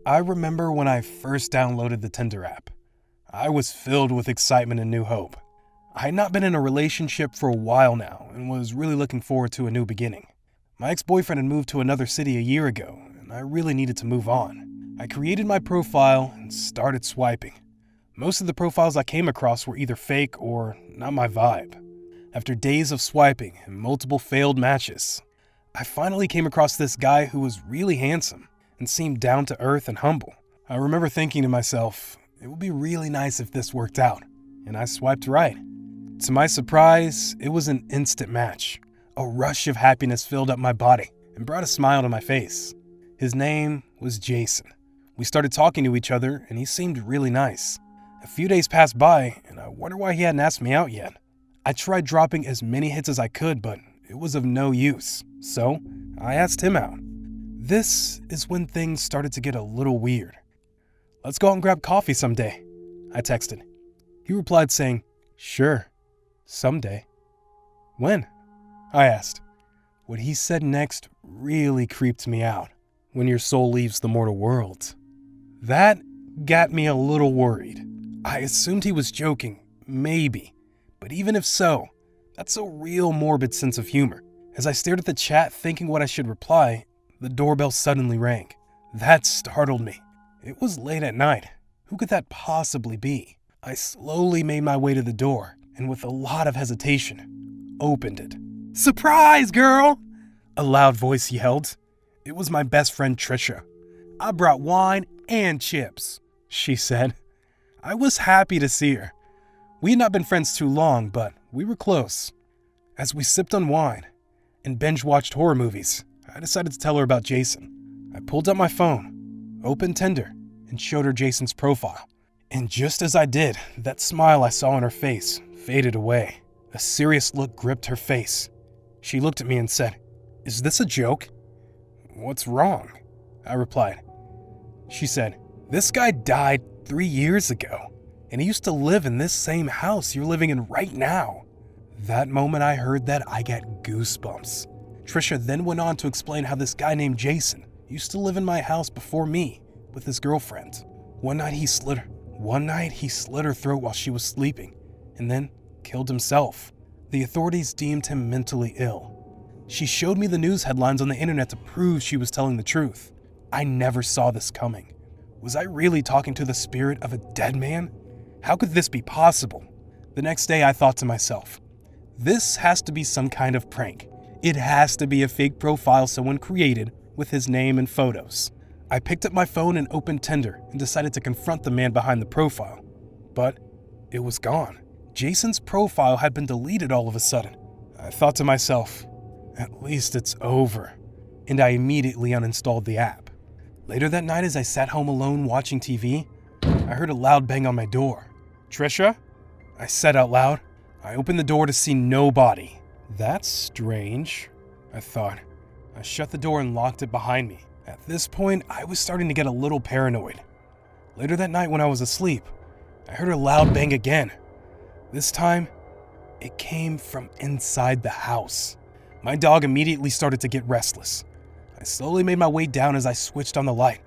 I remember when I first downloaded the Tinder app. I was filled with excitement and new hope. I had not been in a relationship for a while now and was really looking forward to a new beginning. My ex-boyfriend had moved to another city a year ago, and I really needed to move on. I created my profile and started swiping. Most of the profiles I came across were either fake or not my vibe. After days of swiping and multiple failed matches, I finally came across this guy who was really handsome and seemed down to earth and humble. I remember thinking to myself, it would be really nice if this worked out, and I swiped right. To my surprise, it was an instant match. A rush of happiness filled up my body and brought a smile to my face. His name was Jason. We started talking to each other, and he seemed really nice. A few days passed by, and I wonder why he hadn't asked me out yet. I tried dropping as many hits as I could, but it was of no use, so I asked him out. This is when things started to get a little weird. "Let's go out and grab coffee someday," I texted. He replied saying, "Sure, someday." "When?" I asked. What he said next really creeped me out. "When your soul leaves the mortal world." That got me a little worried. I assumed he was joking, maybe. But even if so, that's a real morbid sense of humor. As I stared at the chat thinking what I should reply, the doorbell suddenly rang. That startled me. It was late at night. Who could that possibly be? I slowly made my way to the door, and with a lot of hesitation, opened it. "Surprise, girl!" a loud voice yelled. It was my best friend Trisha. "I brought wine and chips," she said. I was happy to see her. We had not been friends too long, but we were close. As we sipped on wine and binge-watched horror movies, I decided to tell her about Jason. I pulled out my phone, opened Tinder, and showed her Jason's profile. And just as I did, that smile I saw on her face faded away. A serious look gripped her face. She looked at me and said, "Is this a joke?" "What's wrong?" I replied. She said, "This guy died 3 years ago, and he used to live in this same house you're living in right now." That moment I heard that, I got goosebumps. Trisha then went on to explain how this guy named Jason used to live in my house before me with his girlfriend. One night he slit her throat while she was sleeping, and then killed himself. The authorities deemed him mentally ill. She showed me the news headlines on the internet to prove she was telling the truth. I never saw this coming. Was I really talking to the spirit of a dead man? How could this be possible? The next day I thought to myself, this has to be some kind of prank. It has to be a fake profile someone created with his name and photos. I picked up my phone and opened Tinder and decided to confront the man behind the profile. But it was gone. Jason's profile had been deleted all of a sudden. I thought to myself, at least it's over. And I immediately uninstalled the app. Later that night, as I sat home alone watching TV, I heard a loud bang on my door. "Trisha?" I said out loud. I opened the door to see nobody. That's strange, I thought. I shut the door and locked it behind me. At this point, I was starting to get a little paranoid. Later that night when I was asleep, I heard a loud bang again. This time, it came from inside the house. My dog immediately started to get restless. I slowly made my way down as I switched on the light.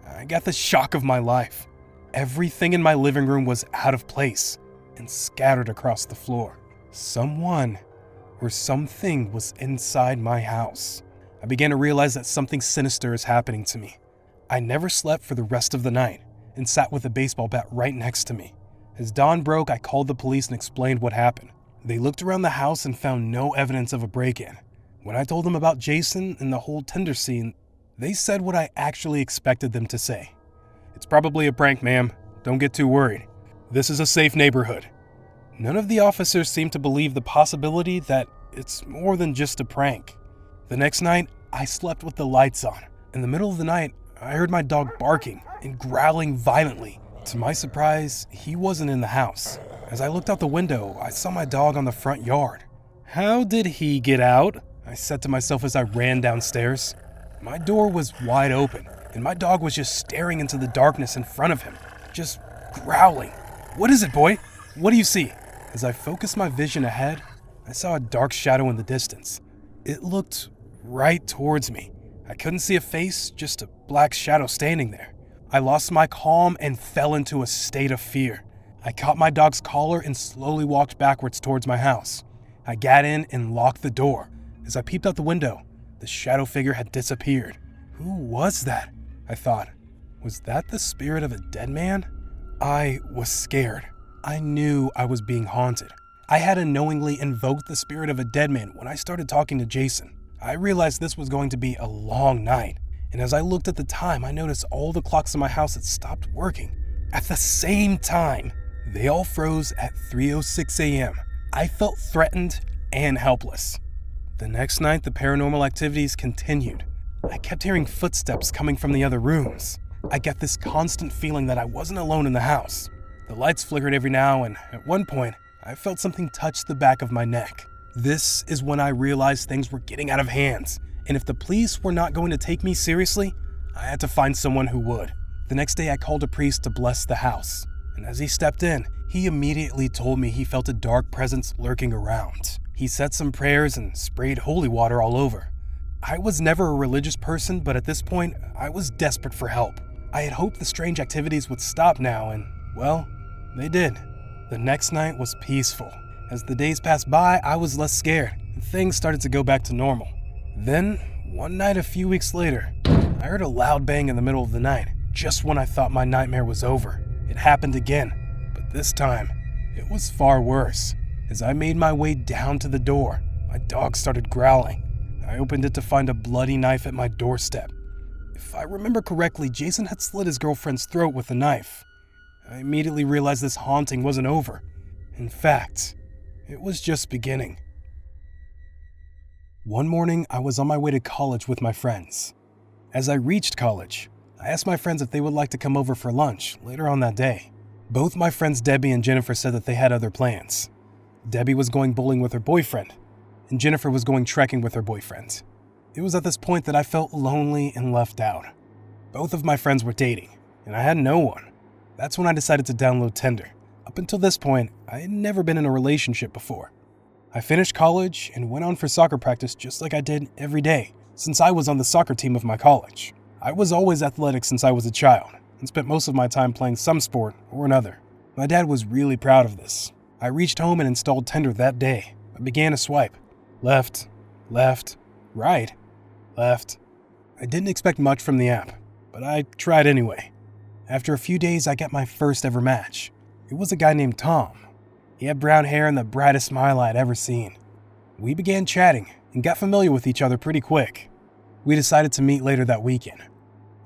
I got the shock of my life. Everything in my living room was out of place and scattered across the floor. Someone or something was inside my house. I began to realize that something sinister is happening to me. I never slept for the rest of the night and sat with a baseball bat right next to me. As dawn broke, I called the police and explained what happened. They looked around the house and found no evidence of a break-in. When I told them about Jason and the whole Tinder scene, they said what I actually expected them to say. "It's probably a prank, ma'am. Don't get too worried. This is a safe neighborhood." None of the officers seemed to believe the possibility that it's more than just a prank. The next night, I slept with the lights on. In the middle of the night, I heard my dog barking and growling violently. To my surprise, he wasn't in the house. As I looked out the window, I saw my dog on the front yard. "How did he get out?" I said to myself as I ran downstairs. My door was wide open, and my dog was just staring into the darkness in front of him, just growling. "What is it, boy? What do you see?" As I focused my vision ahead, I saw a dark shadow in the distance. It looked right towards me. I couldn't see a face, just a black shadow standing there. I lost my calm and fell into a state of fear. I caught my dog's collar and slowly walked backwards towards my house. I got in and locked the door. As I peeped out the window, the shadow figure had disappeared. Who was that? I thought. Was that the spirit of a dead man? I was scared. I knew I was being haunted. I had unknowingly invoked the spirit of a dead man when I started talking to Jason. I realized this was going to be a long night, and as I looked at the time, I noticed all the clocks in my house had stopped working. At the same time, they all froze at 3:06 a.m. I felt threatened and helpless. The next night, the paranormal activities continued. I kept hearing footsteps coming from the other rooms. I got this constant feeling that I wasn't alone in the house. The lights flickered every now and at one point, I felt something touch the back of my neck. This is when I realized things were getting out of hand, and if the police were not going to take me seriously, I had to find someone who would. The next day, I called a priest to bless the house, and as he stepped in, he immediately told me he felt a dark presence lurking around. He said some prayers and sprayed holy water all over. I was never a religious person, but at this point, I was desperate for help. I had hoped the strange activities would stop now, and, well, they did. The next night was peaceful. As the days passed by, I was less scared, and things started to go back to normal. Then, one night a few weeks later, I heard a loud bang in the middle of the night, just when I thought my nightmare was over. It happened again, but this time, it was far worse. As I made my way down to the door, my dog started growling. I opened it to find a bloody knife at my doorstep. If I remember correctly, Jason had slit his girlfriend's throat with a knife. I immediately realized this haunting wasn't over. In fact, it was just beginning. One morning, I was on my way to college with my friends. As I reached college, I asked my friends if they would like to come over for lunch later on that day. Both my friends Debbie and Jennifer said that they had other plans. Debbie was going bowling with her boyfriend, and Jennifer was going trekking with her boyfriend. It was at this point that I felt lonely and left out. Both of my friends were dating, and I had no one. That's when I decided to download Tinder. Up until this point, I had never been in a relationship before. I finished college and went on for soccer practice just like I did every day, since I was on the soccer team of my college. I was always athletic since I was a child, and spent most of my time playing some sport or another. My dad was really proud of this. I reached home and installed Tinder that day. I began to swipe. Left, left, right, left. I didn't expect much from the app, but I tried anyway. After a few days, I got my first ever match. It was a guy named Tom. He had brown hair and the brightest smile I had ever seen. We began chatting and got familiar with each other pretty quick. We decided to meet later that weekend.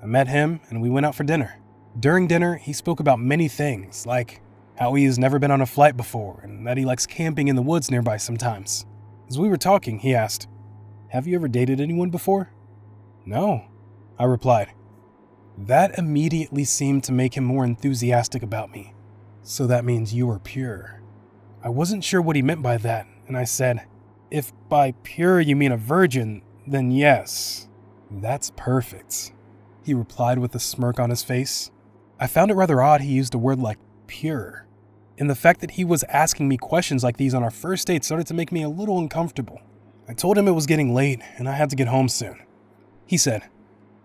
I met him and we went out for dinner. During dinner, he spoke about many things, like how he has never been on a flight before and that he likes camping in the woods nearby sometimes. As we were talking, he asked, "Have you ever dated anyone before?" "No," I replied. That immediately seemed to make him more enthusiastic about me. "So that means you are pure." I wasn't sure what he meant by that, and I said, "If by pure you mean a virgin, then yes." "That's perfect," he replied with a smirk on his face. I found it rather odd he used a word like pure, and the fact that he was asking me questions like these on our first date started to make me a little uncomfortable. I told him it was getting late and I had to get home soon. He said,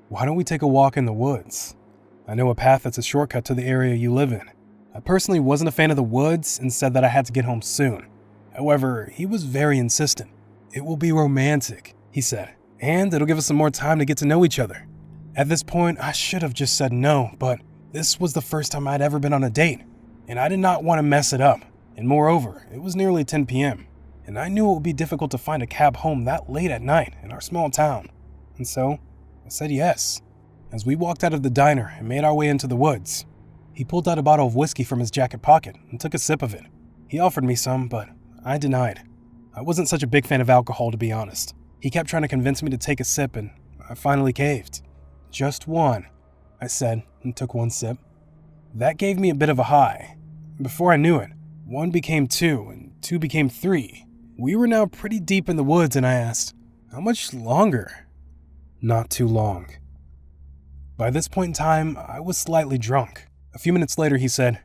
"Why don't we take a walk in the woods? I know a path that's a shortcut to the area you live in." I personally wasn't a fan of the woods and said that I had to get home soon. However, he was very insistent. "It will be romantic," he said, "and it'll give us some more time to get to know each other." At this point, I should have just said no, but this was the first time I'd ever been on a date, and I did not want to mess it up. And moreover, it was nearly 10 p.m., and I knew it would be difficult to find a cab home that late at night in our small town. And so, I said yes. As we walked out of the diner and made our way into the woods, he pulled out a bottle of whiskey from his jacket pocket and took a sip of it. He offered me some, but I denied. I wasn't such a big fan of alcohol, to be honest. He kept trying to convince me to take a sip, and I finally caved. "Just one," I said, and took one sip. That gave me a bit of a high. Before I knew it, one became two, and two became three. We were now pretty deep in the woods, and I asked, "How much longer?" "Not too long." By this point in time, I was slightly drunk. A few minutes later, he said,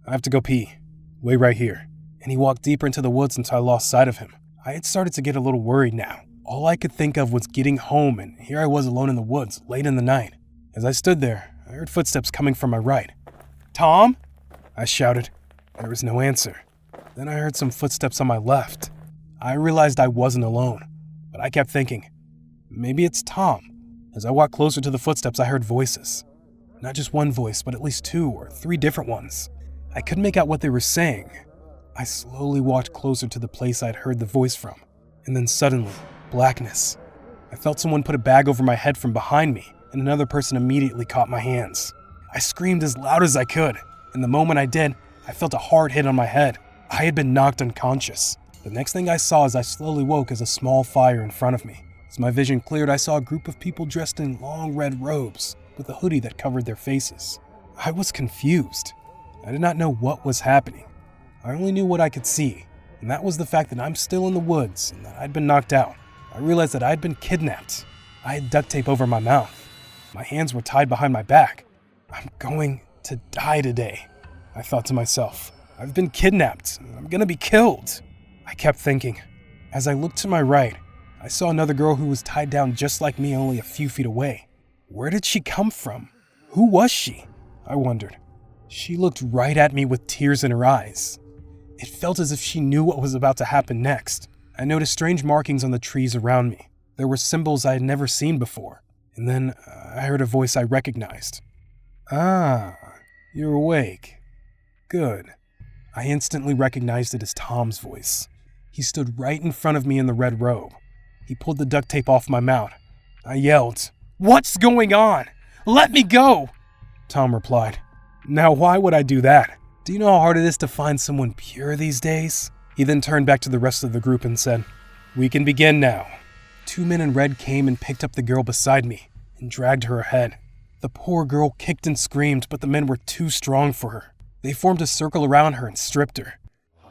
"I have to go pee. Wait right here." And he walked deeper into the woods until I lost sight of him. I had started to get a little worried now. All I could think of was getting home, and here I was alone in the woods, late in the night. As I stood there, I heard footsteps coming from my right. "Tom?" I shouted. There was no answer. Then I heard some footsteps on my left. I realized I wasn't alone, but I kept thinking, maybe it's Tom. As I walked closer to the footsteps, I heard voices. Not just one voice, but at least 2 or 3 different ones. I couldn't make out what they were saying. I slowly walked closer to the place I'd heard the voice from, and then suddenly, blackness. I felt someone put a bag over my head from behind me, and another person immediately caught my hands. I screamed as loud as I could, and the moment I did, I felt a hard hit on my head. I had been knocked unconscious. The next thing I saw as I slowly woke is a small fire in front of me. As my vision cleared, I saw a group of people dressed in long red robes with a hoodie that covered their faces. I was confused. I did not know what was happening. I only knew what I could see, and that was the fact that I'm still in the woods and that I'd been knocked out. I realized that I'd been kidnapped. I had duct tape over my mouth. My hands were tied behind my back. I'm going to die today, I thought to myself. I've been kidnapped. I'm going to be killed. I kept thinking. As I looked to my right, I saw another girl who was tied down just like me, only a few feet away. Where did she come from? Who was she? I wondered. She looked right at me with tears in her eyes. It felt as if she knew what was about to happen next. I noticed strange markings on the trees around me. There were symbols I had never seen before. And then I heard a voice I recognized. "Ah, you're awake. Good." I instantly recognized it as Tom's voice. He stood right in front of me in the red robe. He pulled the duct tape off my mouth. I yelled, "What's going on? Let me go!" Tom replied, "Now why would I do that? Do you know how hard it is to find someone pure these days?" He then turned back to the rest of the group and said, "We can begin now." 2 men in red came and picked up the girl beside me and dragged her ahead. The poor girl kicked and screamed, but the men were too strong for her. They formed a circle around her and stripped her.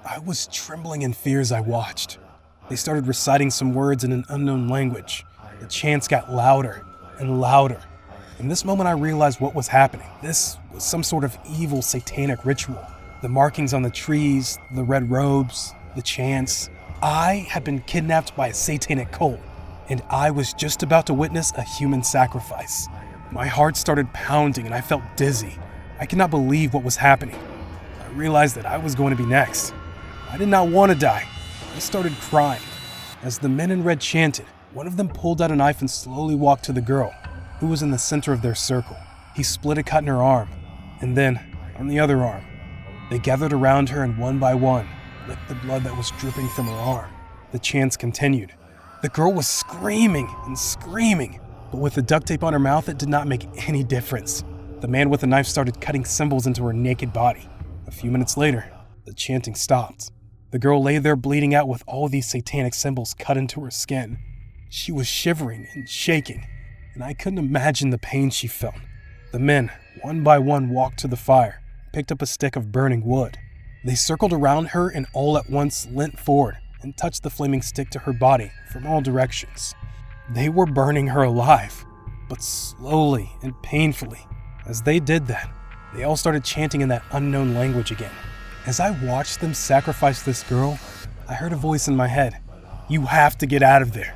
I was trembling in fear as I watched. They started reciting some words in an unknown language. The chants got louder and louder. In this moment, I realized what was happening. This was some sort of evil satanic ritual. The markings on the trees, the red robes, the chants. I had been kidnapped by a satanic cult, and I was just about to witness a human sacrifice. My heart started pounding and I felt dizzy. I could not believe what was happening. I realized that I was going to be next. I did not want to die. I started crying. As the men in red chanted, one of them pulled out a knife and slowly walked to the girl, who was in the center of their circle. He split a cut in her arm, and then, on the other arm, they gathered around her and one by one, licked the blood that was dripping from her arm. The chants continued. The girl was screaming and screaming, but with the duct tape on her mouth, it did not make any difference. The man with the knife started cutting symbols into her naked body. A few minutes later, the chanting stopped. The girl lay there bleeding out with all these satanic symbols cut into her skin. She was shivering and shaking, and I couldn't imagine the pain she felt. The men, one by one, walked to the fire, picked up a stick of burning wood. They circled around her and all at once leant forward and touched the flaming stick to her body from all directions. They were burning her alive, but slowly and painfully. As they did that, they all started chanting in that unknown language again. As I watched them sacrifice this girl, I heard a voice in my head. "You have to get out of there."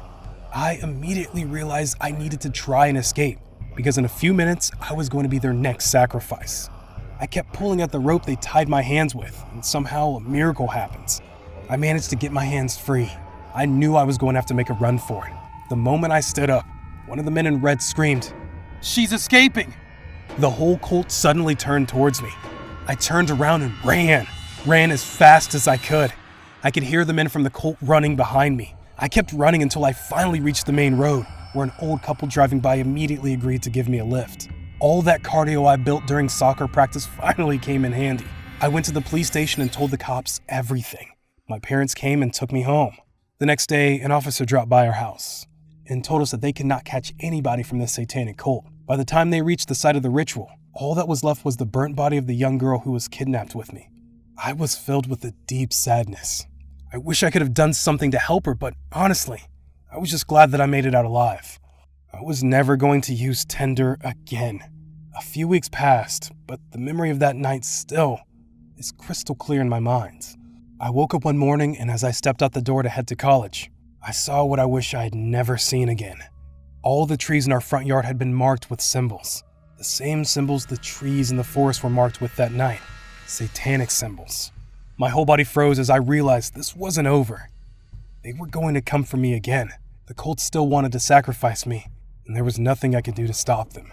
I immediately realized I needed to try and escape, because in a few minutes, I was going to be their next sacrifice. I kept pulling at the rope they tied my hands with, and somehow a miracle happens. I managed to get my hands free. I knew I was going to have to make a run for it. The moment I stood up, one of the men in red screamed, "She's escaping!" The whole cult suddenly turned towards me. I turned around and ran as fast as I could. I could hear the men from the cult running behind me. I kept running until I finally reached the main road, where an old couple driving by immediately agreed to give me a lift. All that cardio I built during soccer practice finally came in handy. I went to the police station and told the cops everything. My parents came and took me home. The next day, an officer dropped by our house and told us that they could not catch anybody from this satanic cult. By the time they reached the site of the ritual, all that was left was the burnt body of the young girl who was kidnapped with me. I was filled with a deep sadness. I wish I could have done something to help her, but honestly, I was just glad that I made it out alive. I was never going to use Tinder again. A few weeks passed, but the memory of that night still is crystal clear in my mind. I woke up one morning, and as I stepped out the door to head to college, I saw what I wish I had never seen again. All the trees in our front yard had been marked with symbols. The same symbols the trees in the forest were marked with that night. Satanic symbols. My whole body froze as I realized this wasn't over. They were going to come for me again. The cult still wanted to sacrifice me, and there was nothing I could do to stop them.